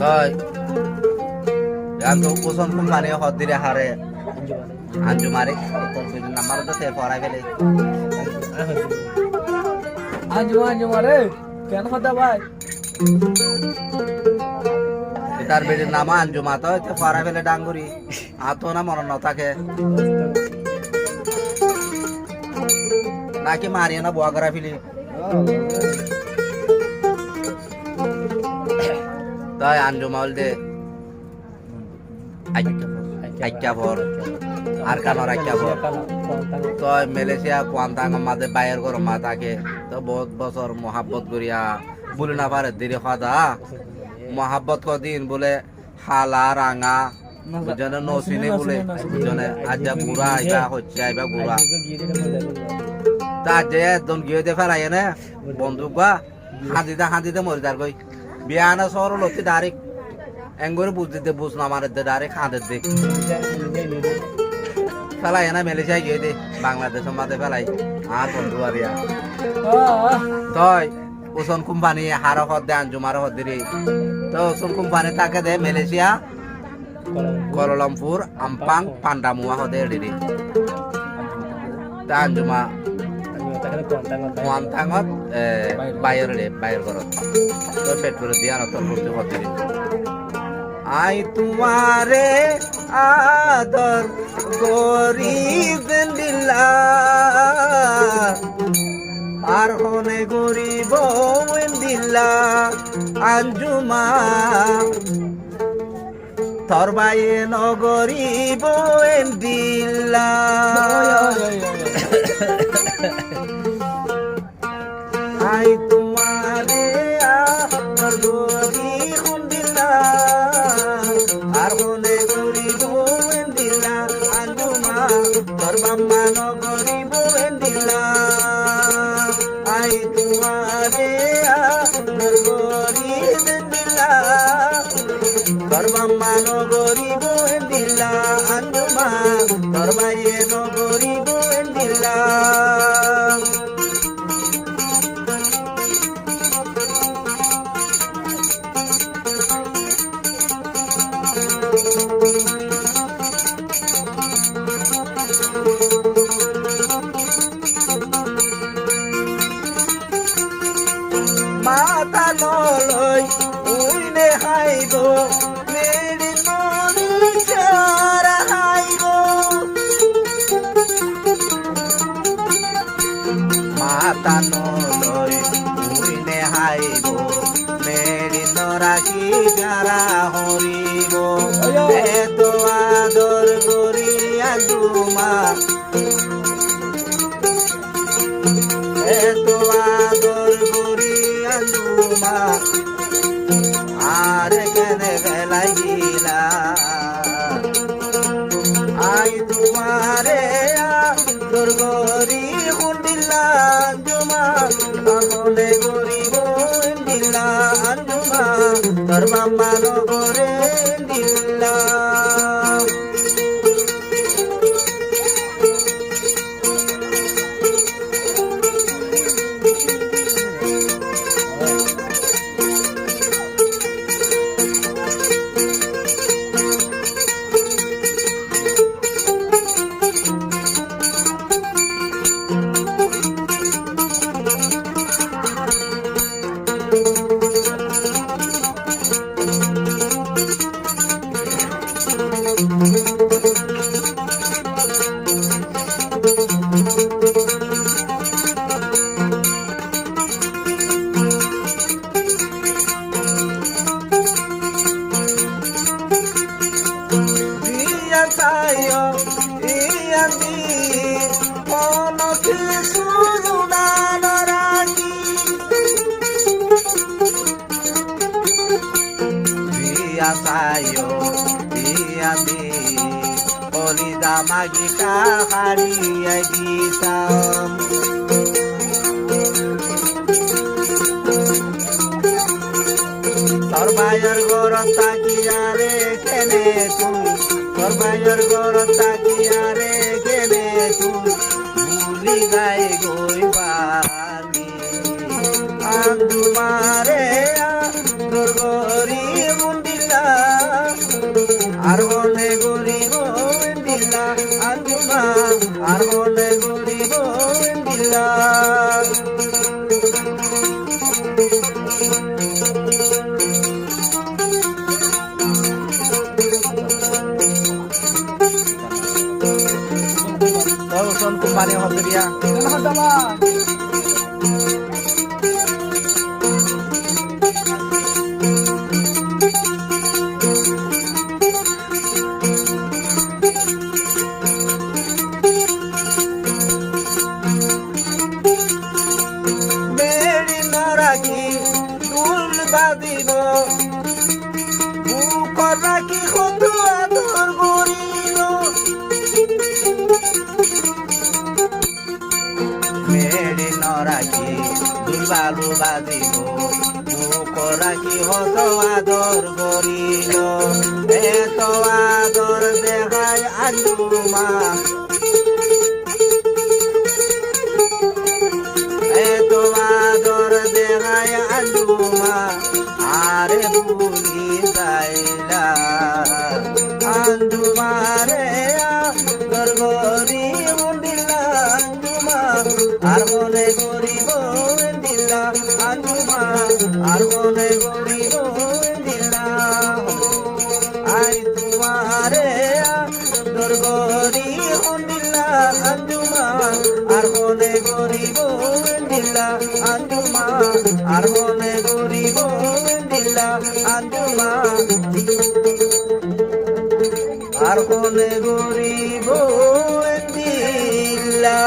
তই তো কুসন কোম্পানি হদ্দিরে হারে আঞ্জুমারি তোর বিল নাম্বার তো তে পড়া গেলে আঞ্জুমারে কেন কথা ভাই তার বেড়ির নাম আঞ্জুমা তো পড়া গেলে ডাঙ্গুরি আতো না মনে ন থাকে নাকি মারিয়ে না বুয়া ফিলি তাই আঞ্জুমা বলতে আইক্যাফর আর কানোর আইক্যাফর তো মালয়েশিয়া কোয়ান্তাং মাঝে বাইর করো মা তাকে তো বহুত বছর মহাব্বত করিয়া বলে না পারে দেরি খাদা মহাব্বত কদিন বলে হালা রাঙা বুঝনে নসিনে বলে বুঝনে আজ বুড়া আইবা হচ্ছে আইবা বুড়া তা যে একজন গিয়ে দে ফেরাই না বন্দুক বা হাঁদিতে মরি তার কই বিয়ানা শহর লতি ডাইরেক্ট এঙ্গরে বুঝতে বুঝ না আমার ডাইরেক্ট হাঁদের দে ফেলাই না মালয়েশিয়া গিয়ে দে বাংলাদেশের মাঝে ফেলাই আর বন্ধু আরিয়া তই ওসন কোম্পানি হার হদ দে আঞ্জুমার হদ রে তো ওসন কোম্পানি তাকে দে মালয়েশিয়া কুয়ালালামপুর আম্পাং পান্ডামুয়া হদে রে তা আঞ্জুমা কোয়ান্তাঙত বাইর করত তো পেট করে দিয়া না তোর বুঝতে হতে রে আই তোমারে আদর গরিব দিলা আর হনে গরিব দিলা আঞ্জুমা তোর বাইয়ে নগরিব দিলা আই তোমারে আদর গরিব দিলা আর হনে গরিব দিলা আঞ্জুমা তোর বাম্মা নগরিব দিলা আই তোমারে আদর গরিব দিলা তোর বাম্মা নগরিব দিলা আঞ্জুমা তোর বাইয়ে নগরিব দিলা মাতা নলই উইনে হাইব মেরি নলি চারা হাইব মাতা নলই উইনে হাইব মেরি নরাকি যারা হরিব এত আদর করিয়া দুমা এত আদর করিয়া দুমা আর কেনে বেলাই গিলা আই তোমারে আদর করি দিলা জুমা আমলে গরিব দিলা জুমা তোর মাম্মা নগরে দিলা sayo diami olida magita hari agita torbayar gorota kiare kene tu torbayar gorota kiare kene tu buli gai goi bani andumare dorgori mundi হদরিয়া কেন হতা ভাই বেড়ি নরাকি দুল বাদিব বুকর রাখি কত আদর করিল বেড়ি নরাকি দুল বালু বাদিব বুকর রাখি কত আদর করিল এত আদর দেখায় আলুমা এতো আদর দেখায় আলুমা আরে ভুলি যাইলা আন্দুমারে গরগরি উন্দিলা আন্দুমা আর মনে গরিব দিলা আন্দুমা আর মনে গরিব দিলা আই তোমারে গরগরি উন্দিলা আন্দুমা আর মনে গরিব দিলা আন্দুমা আর মনে গরিব দিলা আন্দুমা আর মনে গরিব দিলা